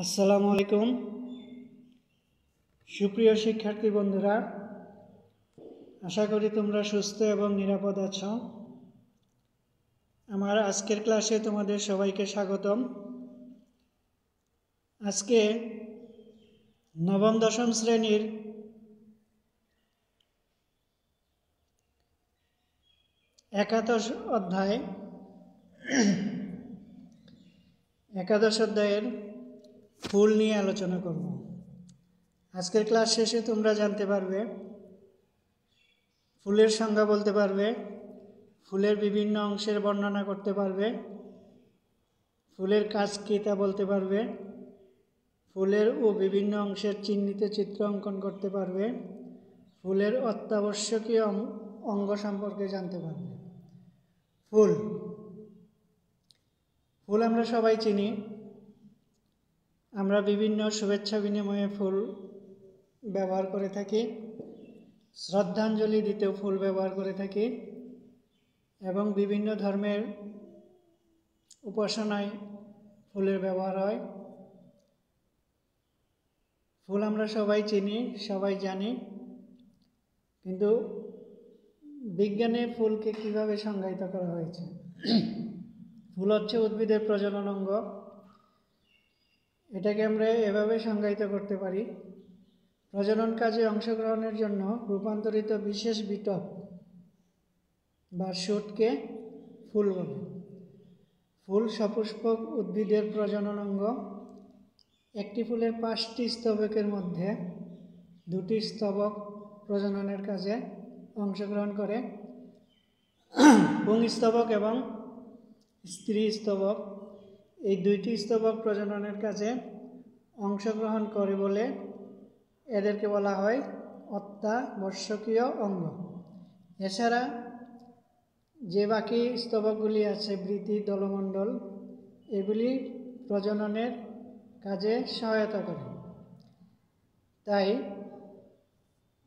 আসসালামু আলাইকুম সুপ্রিয় শিক্ষার্থী বন্ধুরা, আশা করি তোমরা সুস্থ এবং নিরাপদ আছো। আমার আজকের ক্লাসে তোমাদের সবাইকে স্বাগতম। আজকে নবম দশম শ্রেণীর একাদশ অধ্যায়ের ফুল নিয়ে আলোচনা করব। আজকের ক্লাস শেষে তোমরা জানতে পারবে, ফুলের সংজ্ঞা বলতে পারবে, ফুলের বিভিন্ন অংশের বর্ণনা করতে পারবে, ফুলের কাজ কী তা বলতে পারবে, ফুলের ও বিভিন্ন অংশের চিহ্নিত চিত্র অঙ্কন করতে পারবে, ফুলের অত্যাবশ্যকীয় অঙ্গ সম্পর্কে জানতে পারবে। ফুল ফুল আমরা সবাই চিনি। আমরা বিভিন্ন শুভেচ্ছা বিনিময়ে ফুল ব্যবহার করে থাকি, শ্রদ্ধাঞ্জলি দিতেও ফুল ব্যবহার করে থাকি, এবং বিভিন্ন ধর্মের উপাসনায় ফুলের ব্যবহার হয়। ফুল আমরা সবাই চিনি, সবাই জানি, কিন্তু বিজ্ঞানে ফুলকে কিভাবে সংজ্ঞায়িত করা হয়েছে? ফুল হচ্ছে উদ্ভিদের প্রজনন অঙ্গ। এটাকে আমরা এভাবে সংজ্ঞায়িত করতে পারি: প্রজনন কাজে অংশগ্রহণের জন্য রূপান্তরিত বিশেষ বিটপ বা শুটকে ফুল বলে। ফুল সপুষ্পক উদ্ভিদের প্রজনন অঙ্গ। একটি ফুলের 5টি স্তবকের মধ্যে 2টি স্তবক প্রজননের কাজে অংশগ্রহণ করে। পুংস্তবক এবং স্ত্রী স্তবক, এই 2টি স্তবক প্রজননের কাজে অংশগ্রহণ করে বলে এদেরকে বলা হয় অত্যাবশ্যকীয় অঙ্গ। এছাড়া যে বাকি স্তবকগুলি আছে, বৃতি, দলমণ্ডল, এগুলি প্রজননের কাজে সহায়তা করে। তাই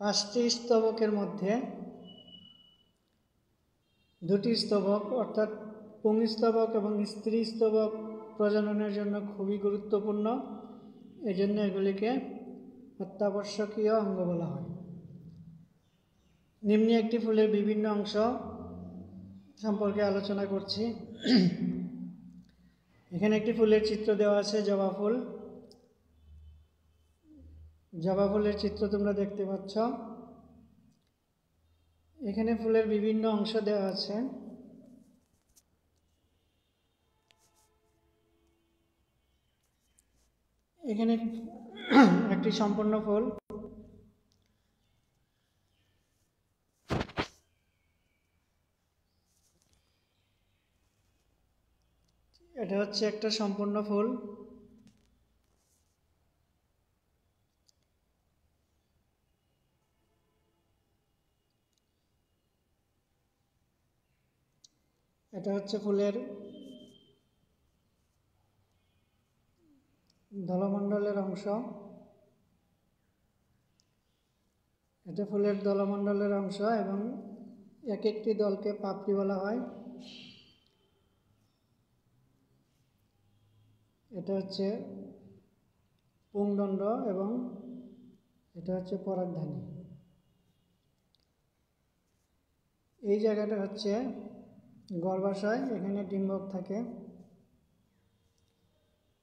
5টি স্তবকের মধ্যে 2টি স্তবক অর্থাৎ পুংস্তবক এবং স্ত্রী স্তবক প্রজননের জন্য খুবই গুরুত্বপূর্ণ। এজন্য এগুলিকে অত্যাবশ্যকীয় অঙ্গ বলা হয়। নিম্নে একটি ফুলের বিভিন্ন অংশ সম্পর্কে আলোচনা করছি। এখানে একটি ফুলের চিত্র দেওয়া আছে, জবা ফুল। জবা ফুলের চিত্র তোমরা দেখতে পাচ্ছ। এখানে ফুলের বিভিন্ন অংশ দেওয়া আছে। এখানে একটি সম্পূর্ণ ফুল। এটা হচ্ছে একটা সম্পূর্ণ ফুল। এটা হচ্ছে ফুলের দলমণ্ডলের অংশ। এটা ফুলের দলমণ্ডলের অংশ এবং এক একটি দলকে পাপড়ি বলা হয়। এটা হচ্ছে পুংদণ্ড এবং এটা হচ্ছে পরাগধানী। এই জায়গাটা হচ্ছে গর্ভাশয়, এখানে ডিম্বক থাকে।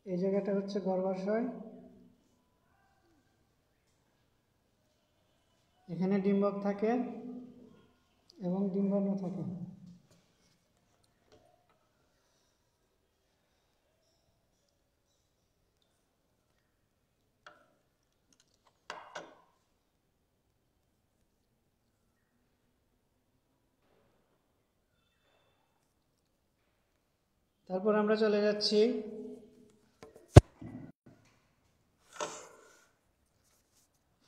এই জায়গাটা হচ্ছে গর্ভাশয়, এখানে ডিম্বক থাকে এবং ডিম্বাণু থাকে। তারপর আমরা চলে যাচ্ছি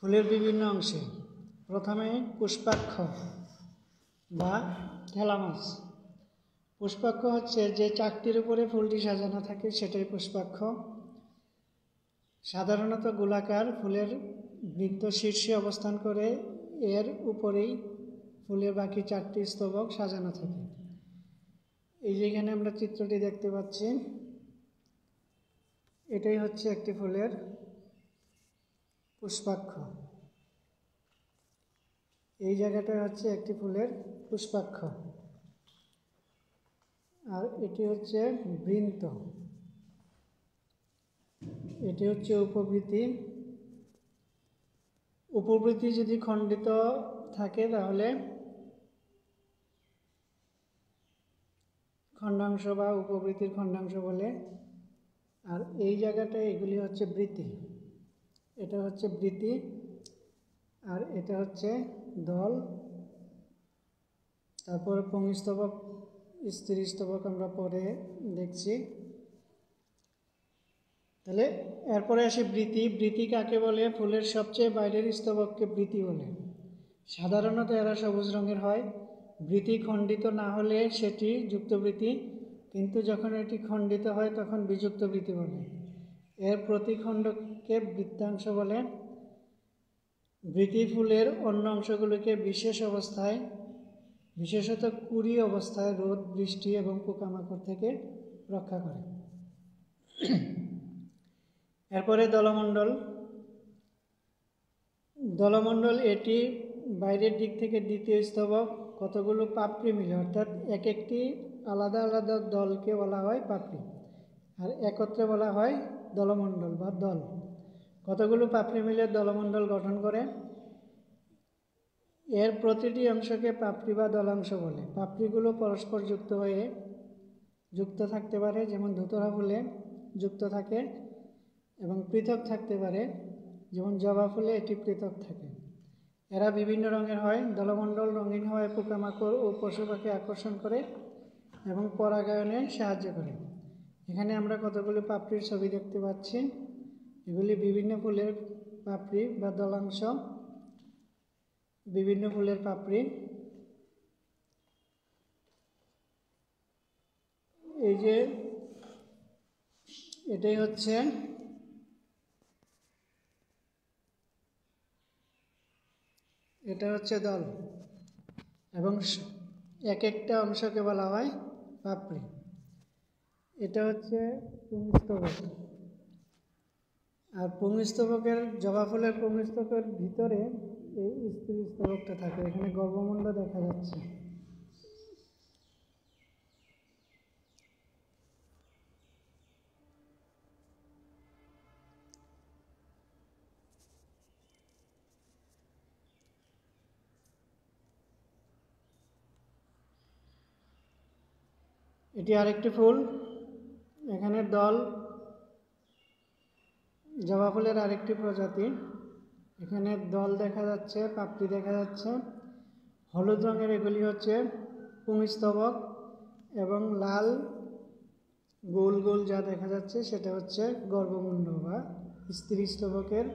ফুলের বিভিন্ন অংশে। প্রথমে পুষ্পাক্ষ বা থ্যালামাস। পুষ্পাক্ষ হচ্ছে যে চাকতির উপরে ফুলটি সাজানো থাকে, সেটাই পুষ্পাক্ষ। সাধারণত গোলাকার, ফুলের বৃত্ত শীর্ষে অবস্থান করে, এর উপরেই ফুলের বাকি 4টি স্তবক সাজানো থাকে। এই যেখানে আমরা চিত্রটি দেখতে পাচ্ছি, এটাই হচ্ছে একটি ফুলের পুষ্পাক্ষ। এই জায়গাটা হচ্ছে একটি ফুলের পুষ্পাক্ষ। আর এটি হচ্ছে বৃন্ত, এটি হচ্ছে উপবৃতি। উপবৃতি যদি খণ্ডিত থাকে তাহলে খণ্ডাংশ বা উপবৃতির খণ্ডাংশ বলে। আর এই জায়গাটা এগুলি হচ্ছে বৃতি, এটা হচ্ছে বৃতি, আর এটা হচ্ছে দল। তারপর পুংস্তবক, স্ত্রীস্তবক আমরা পরে দেখছি। তাহলে এরপরে আসি বৃতি। বৃতি কাকে বলে? ফুলের সবচেয়ে বাইরের স্তবককে বৃতি বলে। সাধারণত এরা সবুজ রঙের হয়। বৃতি খণ্ডিত না হলে সেটি যুক্তবৃতি, কিন্তু যখন এটি খণ্ডিত হয় তখন বিযুক্ত বৃতি বলে। এর প্রতিখণ্ডকে বৃত্তাংশ বলে। বৃতি ফুলের অন্য অংশগুলিকে বিশেষ অবস্থায়, বিশেষত কুঁড়ি অবস্থায় রোদ, বৃষ্টি এবং পোকামাকড় থেকে রক্ষা করে। এরপরে দলমণ্ডল। দলমণ্ডল এটি বাইরের দিক থেকে দ্বিতীয় স্তবক, কতগুলো পাপড়ি মিলে, অর্থাৎ এক একটি আলাদা আলাদা দলকে বলা হয় পাপড়ি, আর একত্রে বলা হয় দলমণ্ডল বা দল। কতগুলো পাপড়ি মিলে দলমণ্ডল গঠন করে। এর প্রতিটি অংশকে পাপড়ি বা দলাংশ বলে। পাপড়িগুলো পরস্পর যুক্ত থাকতে পারে, যেমন ধুতরা ফুলে যুক্ত থাকে, এবং পৃথক থাকতে পারে, যেমন জবা ফুলে এটি পৃথক থাকে। এরা বিভিন্ন রঙের হয়। দলমণ্ডল রঙিন হওয়ায় পোকামাকড় ও পশু পাখি আকর্ষণ করে এবং পরাগায়নে সাহায্য করে। এখানে আমরা কতগুলো পাপড়ির ছবি দেখতে পাচ্ছি। এগুলি বিভিন্ন ফুলের পাপড়ি বা দলাংশ, বিভিন্ন ফুলের পাপড়ি। এই যে এটাই হচ্ছে দল, এবং এক একটা অংশকে বলা হয় পাপড়ি। এটা হচ্ছে পুংস্তবক। আর পুংস্তবকের, জবা ফুলের পুংস্তবকের ভিতরে এই স্ত্রীস্তবকটা থাকে। এখানে গর্ভমুণ্ড দেখা যাচ্ছে। এটি আরেকটি ফুল। এখানে দল, জবা ফুলের আরেকটি প্রজাতি। এখানে দল দেখা যাচ্ছে, পাপড়ি দেখা যাচ্ছে। হলুদ রঙের এগুলি হচ্ছে পুংস্তবক, এবং লাল গোল গোল যা দেখা যাচ্ছে সেটা হচ্ছে গর্ভমুণ্ড বা স্ত্রীস্তবকের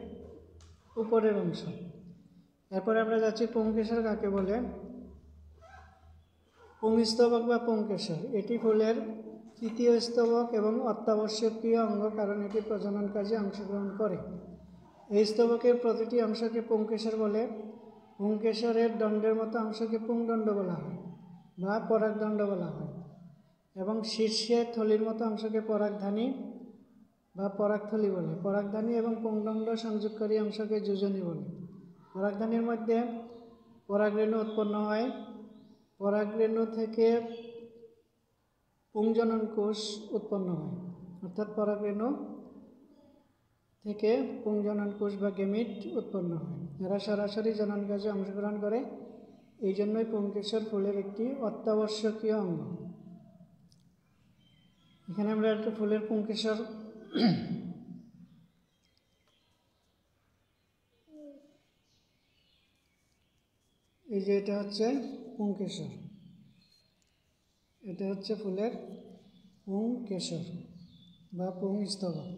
উপরের অংশ। এরপরে আমরা যাচ্ছি পুংকেশর কাকে বলে। পুংস্তবক বা পুংকেশর এটি ফুলের তৃতীয় স্তবক এবং অত্যাবশ্যকীয় অঙ্গ, কারণ এটি প্রজনন কাজে অংশগ্রহণ করে। এই স্তবকের প্রতিটি অংশকে পুংকেশর বলে। পুংকেশরের দণ্ডের মতো অংশকে পুংদণ্ড বলা হয় বা পরাগদণ্ড বলা হয়, এবং শীর্ষে থলির মতো অংশকে পরাগধানী বা পরাগথলি বলে। পরাগধানী এবং পুংদণ্ড সংযোগকারী অংশকে যোজনী বলে। পরাগধানীর মধ্যে পরাগরেণু উৎপন্ন হয়। পরাগরেণু থেকে পুংজনন কোষ উৎপন্ন হয়, অর্থাৎ পরাগরেণু থেকে পুংজনন কোষ বা গেমিট উৎপন্ন হয়। এরা সরাসরি জনন কাজে অংশগ্রহণ করে। এই জন্যই পুংকেশর ফুলের একটি অত্যাবশ্যকীয় অঙ্গ। এখানে আমরা একটা ফুলের পুংকেশর, এই যে এটা হচ্ছে পুংকেশর, এটা হচ্ছে ফুলের পুংকেশর বা পুংস্তবক।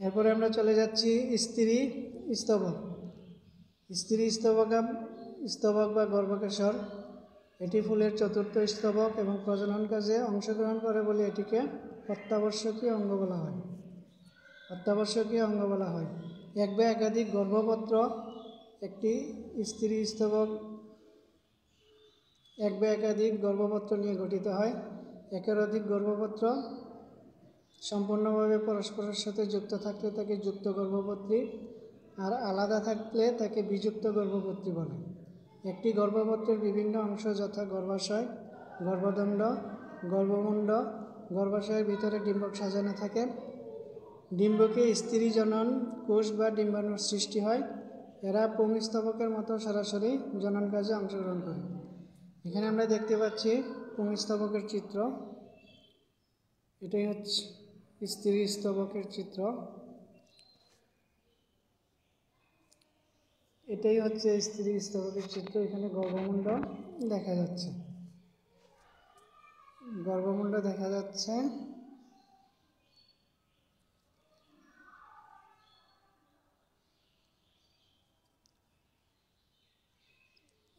এরপরে আমরা চলে যাচ্ছি স্ত্রী স্তবক। স্ত্রী স্তবক বা গর্ভকেশর এটি ফুলের চতুর্থ স্তবক এবং প্রজনন কাজে অংশগ্রহণ করে বলে এটিকে অত্যাবশ্যকীয় অঙ্গ বলা হয়। অত্যাবশ্যকীয় অঙ্গ বলা হয়। এক বা একাধিক গর্ভপত্র একটি স্ত্রী স্তবক এক বা একাধিক গর্ভপত্র নিয়ে গঠিত হয়। একের অধিক গর্ভপত্র সম্পূর্ণভাবে পরস্পরের সাথে যুক্ত থাকলে তাকে যুক্ত গর্ভপত্রী, আর আলাদা থাকলে তাকে বিযুক্ত গর্ভপত্রী বলে। একটি গর্ভপত্রের বিভিন্ন অংশ যথা গর্ভাশয়, গর্ভদণ্ড, গর্ভমুণ্ড, গর্ভাশয়ের ভিতরে ডিম্বক সাজানো থাকে। ডিম্বকে স্ত্রী জনন কোষ বা ডিম্বাণুর সৃষ্টি হয়। এরা পুংস্তবকের মতো সরাসরি জনন কাজে অংশগ্রহণ করে। এখানে আমরা দেখতে পাচ্ছি পুংস্তবকের চিত্র। এটাই হচ্ছে স্ত্রী স্তবকের চিত্র। এটাই হচ্ছে স্ত্রী স্তবকের চিত্র। এখানে গর্ভমুণ্ড দেখা যাচ্ছে, গর্ভমুণ্ড দেখা যাচ্ছে।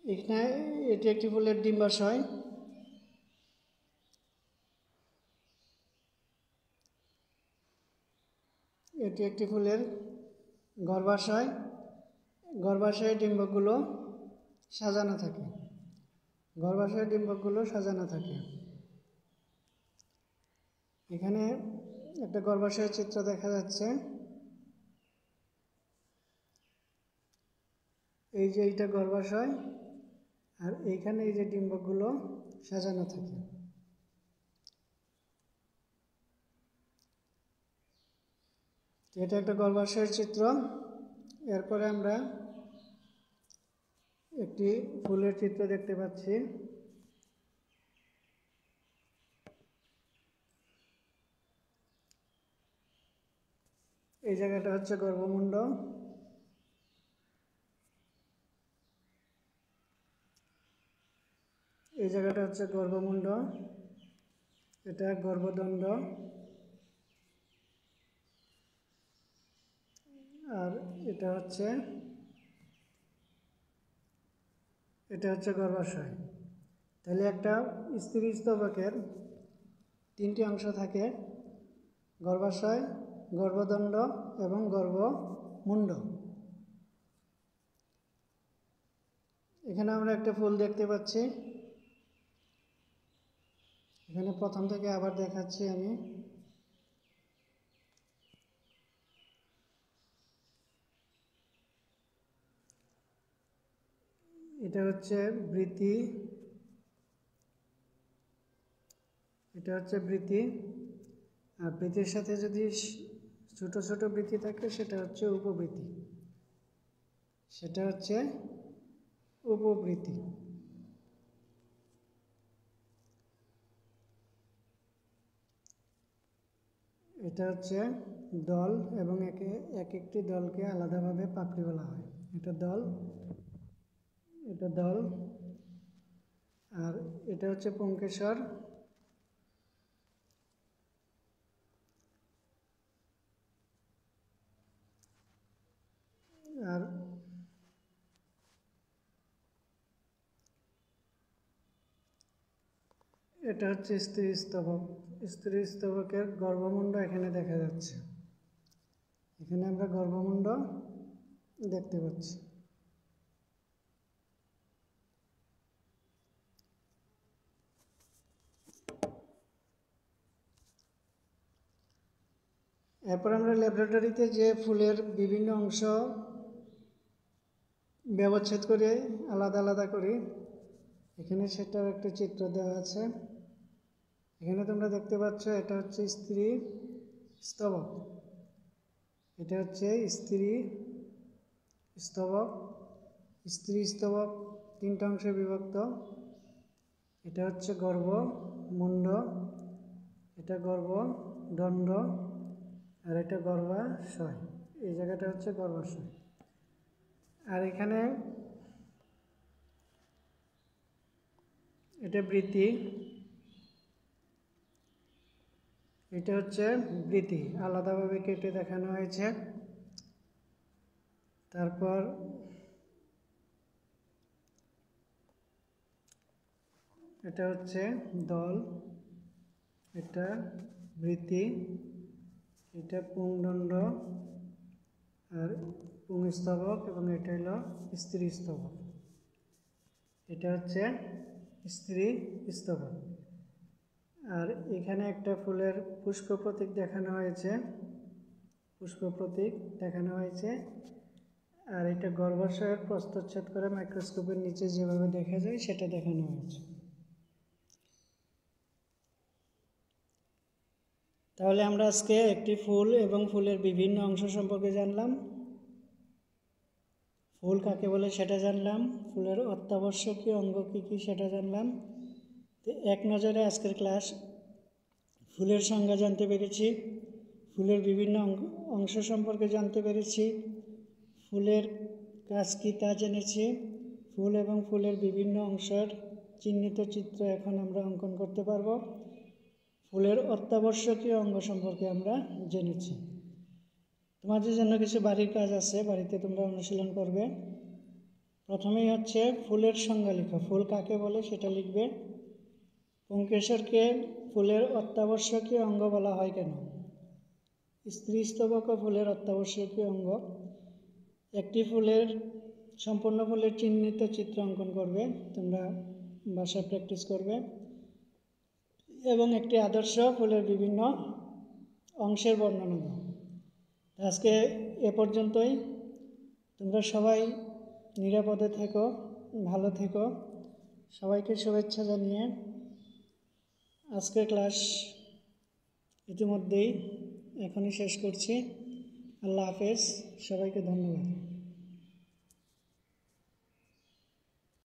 এখানে এটি একটি ফুলের ডিম্বাশয়। এটি একটি ফুলের গর্ভাশয়। গর্ভাশয়ে ডিম্বকগুলো সাজানো থাকে, গর্ভাশয়ে ডিম্বকগুলো সাজানো থাকে। এখানে একটা গর্ভাশয়ের চিত্র দেখা যাচ্ছে। এই যে এইটা গর্ভাশয়, আর এইখানে এই যে ডিম্বকগুলো সাজানো থাকে। এটা একটা গর্ভাশয়ের চিত্র। এরপরে আমরা একটি ফুলের চিত্র দেখতে পাচ্ছি। এই জায়গাটা হচ্ছে গর্ভমুণ্ড। এই জায়গাটা হচ্ছে গর্ভমুণ্ড। এটা গর্ভদণ্ড। আর এটা হচ্ছে গর্ভাশয়। তাহলে একটা স্ত্রী স্তবকের তিনটি অংশ থাকে: গর্ভাশয়, গর্ভদণ্ড এবং গর্ভমুণ্ড। এখানে আমরা একটা ফুল দেখতে পাচ্ছি। এখানে প্রথম থেকে আবার দেখাচ্ছি আমি। এটা হচ্ছে বৃতি, এটা হচ্ছে বৃতি। আর বৃতির সাথে যদি ছোট ছোট বৃতি থাকে সেটা হচ্ছে উপবৃতি, সেটা হচ্ছে উপবৃতি। এটা হচ্ছে দল, এবং এক একটি দলকে আলাদাভাবে পাপড়ি বলা হয়। এটা দল, এটা দল। আর এটা হচ্ছে পুংকেশর। আর এটা হচ্ছে স্ত্রী স্তবক। স্ত্রী স্তবকের গর্ভমুণ্ড এখানে দেখা যাচ্ছে। এখানে আমরা গর্ভমুণ্ড দেখতে পাচ্ছি। এরপর আমরা ল্যাবরেটরিতে যে ফুলের বিভিন্ন অংশ ব্যবচ্ছেদ করে আলাদা আলাদা করি, এখানে সেটার একটা চিত্র দেওয়া আছে। এখানে তোমরা দেখতে পাচ্ছ এটা হচ্ছে স্ত্রী স্তবক। এটা হচ্ছে স্ত্রী স্তবক। স্ত্রী স্তবক তিনটা অংশে বিভক্ত। এটা হচ্ছে গর্ভমুণ্ড, এটা গর্ভদণ্ড, আর এটা গর্ভাশয়। এই জায়গাটা হচ্ছে গর্ভাশয়। আর এখানে এটা বৃতি, এটা হচ্ছে বৃতি, আলাদাভাবে কেটে দেখানো হয়েছে। তারপর এটা হচ্ছে দল, এটা বৃতি, এটা পুংদণ্ড আর পুংস্তবক, এবং এটা হলো স্ত্রী স্তবক। এটা হচ্ছে স্ত্রী স্তবক। আর এখানে একটা ফুলের পুষ্প প্রতীক দেখানো হয়েছে, আর এটা গর্ভাশয়ের প্রস্থচ্ছেদ করে মাইক্রোস্কোপের নিচে যেভাবে দেখা যায় সেটা দেখানো হয়েছে। তাহলে আমরা আজকে একটি ফুল এবং ফুলের বিভিন্ন অংশ সম্পর্কে জানলাম। ফুল কাকে বলে সেটা জানলাম, ফুলের অত্যাবশ্যকীয় অঙ্গ কী কী সেটা জানলাম। তো এক নজরে আজকের ক্লাস ফুলের সংজ্ঞা জানতে পেরেছি, ফুলের বিভিন্ন অংশ সম্পর্কে জানতে পেরেছি, ফুলের কাজ কী তা জেনেছি, ফুল এবং ফুলের বিভিন্ন অংশের চিহ্নিত চিত্র এখন আমরা অঙ্কন করতে পারবো। ফুলের অত্যাবশ্যকীয় অঙ্গ সম্পর্কে আমরা জেনেছি। তোমাদের জন্য কিছু বাড়ির কাজ আছে, বাড়িতে তোমরা অনুশীলন করবে। প্রথমেই হচ্ছে ফুলের সংজ্ঞা লেখা, ফুল কাকে বলে সেটা লিখবে। পুংকেশরকে ফুলের অত্যাবশ্যকীয় অঙ্গ বলা হয় কেন? স্ত্রী স্তবকও ফুলের অত্যাবশ্যকীয় অঙ্গ। একটি ফুলের সম্পূর্ণ ফুলের চিহ্নিত চিত্র অঙ্কন করবে, তোমরা বাসায় প্র্যাকটিস করবে। এবং একটি আদর্শ ফুলের বিভিন্ন অংশের বর্ণনা দাও। আজকে এ পর্যন্তই। তোমরা সবাই নিরাপদে থেকো, ভালো থেকো। সবাইকে শুভেচ্ছা জানিয়ে আজকের ক্লাস ইতিমধ্যেই এখনই শেষ করছি। আল্লাহ হাফেজ, সবাইকে ধন্যবাদ।